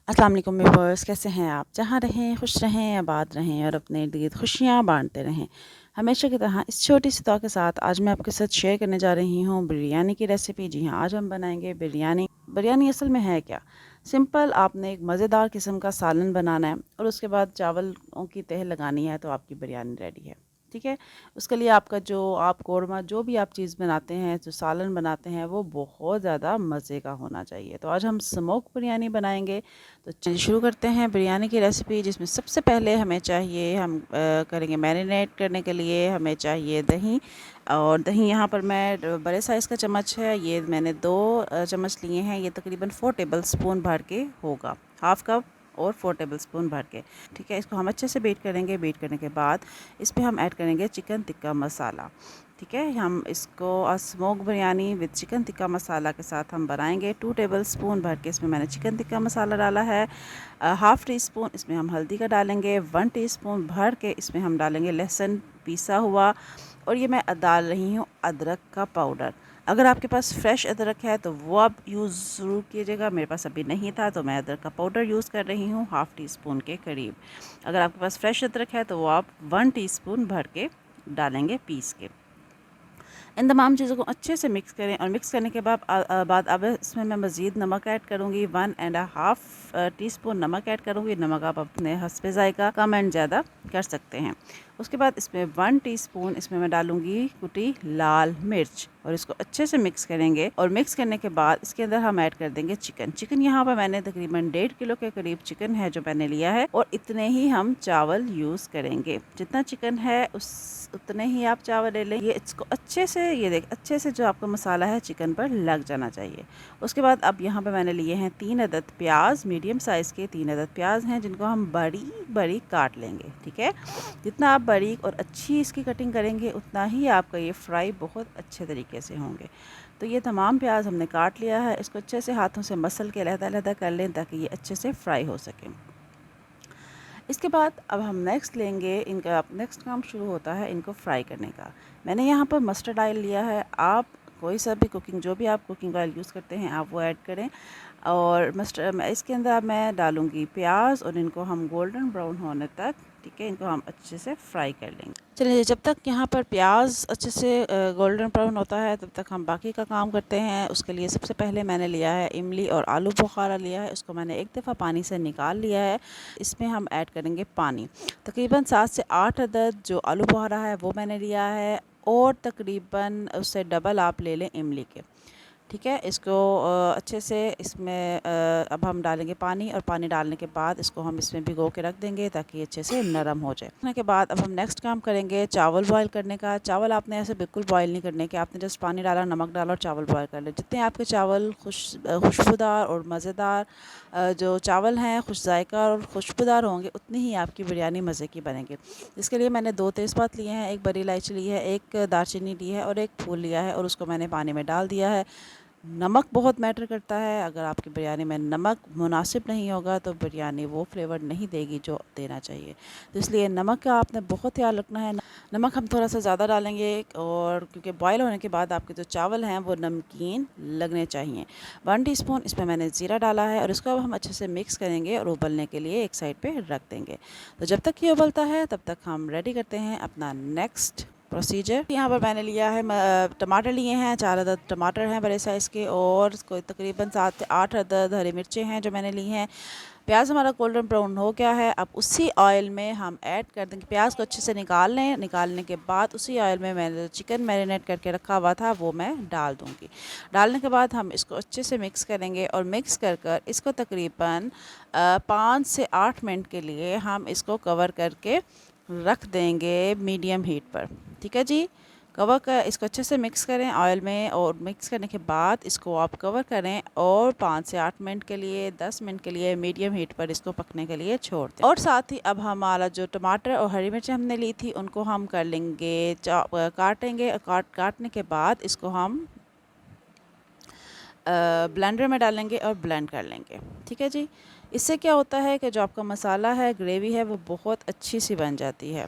अस्सलाम वालेकुम व्यूअर्स, कैसे हैं आप? जहाँ रहें खुश रहें, आबाद रहें और अपने इर्द गिर्द खुशियाँ बांटते रहें। हमेशा की तरह इस छोटी सी दुआ के साथ आज मैं आपके साथ शेयर करने जा रही हूँ बिरयानी की रेसिपी। जी हाँ, आज हम बनाएंगे बिरयानी। बिरयानी असल में है क्या? सिंपल, आपने एक मज़ेदार किस्म का सालन बनाना है और उसके बाद चावलों की तह लगानी है तो आपकी बिरयानी रेडी है। ठीक है। उसके लिए आपका जो आप कौरमा जो भी आप चीज़ बनाते हैं, जो सालन बनाते हैं, वो बहुत ज़्यादा मज़े का होना चाहिए। तो आज हम स्मोक बिरयानी बनाएंगे। तो चलिए शुरू करते हैं बिरयानी की रेसिपी, जिसमें सबसे पहले हमें चाहिए, हम करेंगे मैरिनेट करने के लिए हमें चाहिए दही। और दही यहाँ पर मैं बड़े साइज़ का चम्मच है, ये मैंने 2 चम्मच लिए हैं। ये तकरीबन 4 टेबल स्पून भर के होगा, हाफ़ कप और 4 टेबल स्पून भर के। ठीक है, इसको हम अच्छे से बीट करेंगे। बीट करने के बाद इस पर हम ऐड करेंगे चिकन टिक्का मसाला। ठीक है, हम इसको smoke biryani with chicken tikka masala के साथ हम बनाएंगे। 2 टेबल स्पून भर के इसमें मैंने चिकन टिक्का मसाला डाला है। हाफ़ टी स्पून इसमें हम हल्दी का डालेंगे। 1 टीस्पून भर के इसमें हम डालेंगे लहसुन पिसा हुआ। और ये मैं डाल रही हूँ अदरक का पाउडर। अगर आपके पास फ्रेश अदरक है तो वो आप यूज़ ज़रूर कीजिएगा। मेरे पास अभी नहीं था तो मैं अदरक का पाउडर यूज़ कर रही हूँ, हाफ़ टी स्पून के करीब। अगर आपके पास फ्रेश अदरक है तो वो आप 1 टीस्पून भर के डालेंगे पीस के। इन तमाम चीज़ों को अच्छे से मिक्स करें और मिक्स करने के बाद अब इसमें मैं मज़ीद नमक ऐड करूँगी। 1.5 टीस्पून नमक ऐड करूँगी। नमक आप अपने हस्बे ज़ायक़ा कम एंड ज़्यादा कर सकते हैं। उसके बाद इसमें 1 टीस्पून इसमें मैं डालूँगी कुटी लाल मिर्च और इसको अच्छे से मिक्स करेंगे। और मिक्स करने के बाद इसके अंदर हम ऐड कर देंगे चिकन। चिकन यहाँ पर मैंने तकरीबन 1.5 किलो के करीब चिकन है जो मैंने लिया है, और इतने ही हम चावल यूज़ करेंगे। जितना चिकन है उतने ही आप चावल ले लें। ये इसको अच्छे से, ये देख, अच्छे से जो आपका मसाला है चिकन पर लग जाना चाहिए। उसके बाद अब यहाँ पे मैंने लिए हैं 3 अदद प्याज, मीडियम साइज़ के 3 अदद प्याज हैं, जिनको हम बड़ी बड़ी काट लेंगे। ठीक है, जितना आप बारीक और अच्छी इसकी कटिंग करेंगे उतना ही आपका ये फ्राई बहुत अच्छे तरीके से होंगे। तो ये तमाम प्याज हमने काट लिया है। इसको अच्छे से हाथों से मसल के अलग-अलग कर लें ताकि ये अच्छे से फ्राई हो सके। इसके बाद अब हम नेक्स्ट लेंगे, इनका अब नेक्स्ट काम शुरू होता है इनको फ्राई करने का। मैंने यहाँ पर मस्टर्ड ऑयल लिया है। आप कोई सा भी जो भी आप कुकिंग ऑयल यूज़ करते हैं आप वो ऐड करें। और इसके अंदर मैं डालूँगी प्याज और इनको हम गोल्डन ब्राउन होने तक, ठीक है, इनको हम अच्छे से फ्राई कर लेंगे। चलिए, जब तक यहाँ पर प्याज अच्छे से गोल्डन ब्राउन होता है तब तक हम बाकी का काम करते हैं। उसके लिए सबसे पहले मैंने लिया है इमली और आलू बुखारा लिया है। उसको मैंने एक दफ़ा पानी से निकाल लिया है। इसमें हम ऐड करेंगे पानी। तकरीबन 7 से 8 अदद जो आलू बुखारा है वो मैंने लिया है, और तकरीबन उससे डबल आप ले लें इमली के। ठीक है, इसको अच्छे से इसमें अब हम डालेंगे पानी, और पानी डालने के बाद इसको हम इसमें भिगो के रख देंगे ताकि अच्छे से नरम हो जाए। रखने के बाद अब हम नेक्स्ट काम करेंगे चावल बॉईल करने का। चावल आपने ऐसे बिल्कुल बॉईल नहीं करने के, आपने जस्ट पानी डाला, नमक डाला और चावल बॉईल कर ले। जितने आपके चावल खुशबूदार और मज़ेदार जो चावल हैं, खुश जायका और खुशबूदार होंगे, उतनी ही आपकी बिरयानी मज़े की बनेगी। इसके लिए मैंने 2 तेज़पात लिए हैं, 1 बड़ी इलायची ली है, 1 दालचीनी ली है और 1 फूल लिया है, और उसको मैंने पानी में डाल दिया है। नमक बहुत मैटर करता है। अगर आपकी बिरयानी में नमक मुनासिब नहीं होगा तो बिरयानी वो फ्लेवर नहीं देगी जो देना चाहिए। तो इसलिए नमक का आपने बहुत ख्याल रखना है। नमक हम थोड़ा सा ज़्यादा डालेंगे, और क्योंकि बॉयल होने के बाद आपके जो चावल हैं वो नमकीन लगने चाहिए। 1 टीस्पून इसमें मैंने ज़ीरा डाला है, और इसको अब हम अच्छे से मिक्स करेंगे और उबलने के लिए एक साइड पे रख देंगे। तो जब तक ये उबलता है तब तक हम रेडी करते हैं अपना नेक्स्ट प्रोसीजर। यहाँ पर मैंने लिया है टमाटर लिए हैं, 4 अदद टमाटर हैं बड़े साइज़ के, और कोई तकरीबन 7 से 8 अदद हरी मिर्चें हैं जो मैंने ली हैं। प्याज हमारा गोल्डन ब्राउन हो गया है। अब उसी ऑयल में हम ऐड कर देंगे, प्याज को अच्छे से निकाल लें। निकालने के बाद उसी ऑयल में मैंने चिकन मैरिनेट करके रखा हुआ था वो मैं डाल दूँगी। डालने के बाद हम इसको अच्छे से मिक्स करेंगे, और मिक्स कर इसको तकरीबन 5 से 8 मिनट के लिए हम इसको कवर करके रख देंगे मीडियम हीट पर। ठीक है जी, कवर कर इसको अच्छे से मिक्स करें ऑयल में, और मिक्स करने के बाद इसको आप कवर करें और 5 से 8 मिनट के लिए, 10 मिनट के लिए मीडियम हीट पर इसको पकने के लिए छोड़ दें। और साथ ही अब हमारा जो टमाटर और हरी मिर्चें हमने ली थी उनको हम कर लेंगे काटेंगे। काटने के बाद इसको हम ब्लेंडर में डालेंगे और ब्लेंड कर लेंगे। ठीक है जी, इससे क्या होता है कि जो आपका मसाला है, ग्रेवी है, वो बहुत अच्छी सी बन जाती है।